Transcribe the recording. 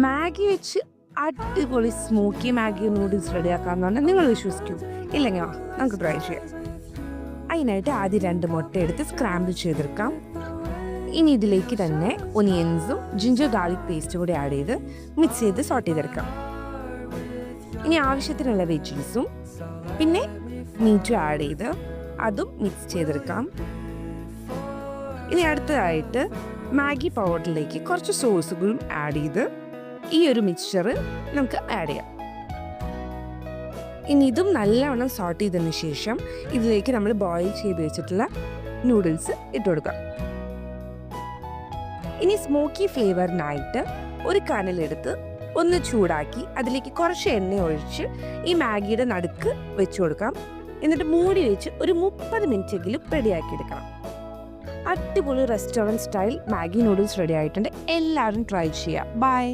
Maggi വെച്ച് അടിപൊളി smoky Maggi noodles റെഡിയാക്കാമെന്ന് പറഞ്ഞാൽ നിങ്ങൾ വിശ്വസിക്കൂ? ഇല്ലെങ്കിൽ നമുക്ക് ട്രൈ ചെയ്യാം. അതിനായിട്ട് ആദ്യം 2 മുട്ട എടുത്ത് സ്ക്രാമ്പിൾ ചെയ്തെടുക്കാം. ഇനി ഇതിലേക്ക് തന്നെ ഒനിയൻസും ജിഞ്ചർ ഗാർലിക് പേസ്റ്റും കൂടി ആഡ് ചെയ്ത് മിക്സ് ചെയ്ത് സോട്ട് ചെയ്തെടുക്കാം. ഇനി ആവശ്യത്തിനുള്ള വെജീസും പിന്നെ മീറ്റും ആഡ് ചെയ്ത് അതും മിക്സ് ചെയ്തെടുക്കാം. ഇനി അടുത്തതായിട്ട് മാഗി പൗഡറിലേക്ക് കുറച്ച് സോസുകളും ആഡ് ചെയ്ത് ഈ ഒരു മിക്സ്ചർ നമുക്ക് ആഡ് ചെയ്യാം. ഇനി ഇതും നല്ലവണ്ണം സോട്ട് ചെയ്തതിന് ശേഷം ഇതിലേക്ക് നമ്മൾ ബോയിൽ ചെയ്ത് വെച്ചിട്ടുള്ള നൂഡിൽസ് ഇട്ട് കൊടുക്കാം. ഇനി സ്മോക്കി ഫ്ലേവറിനായിട്ട് ഒരു കനലെടുത്ത് ഒന്ന് ചൂടാക്കി അതിലേക്ക് കുറച്ച് എണ്ണ ഒഴിച്ച് ഈ മാഗിയുടെ നടുക്ക് വെച്ച് കൊടുക്കാം. എന്നിട്ട് മൂടി വെച്ച് ഒരു 30 മിനിറ്റെങ്കിലും റെഡിയാക്കി എടുക്കണം. അടിപൊളി restaurant style Maggi noodles ready ആയിട്ടുണ്ട്. എല്ലാവരും ട്രൈ ചെയ്യുക. ബൈ.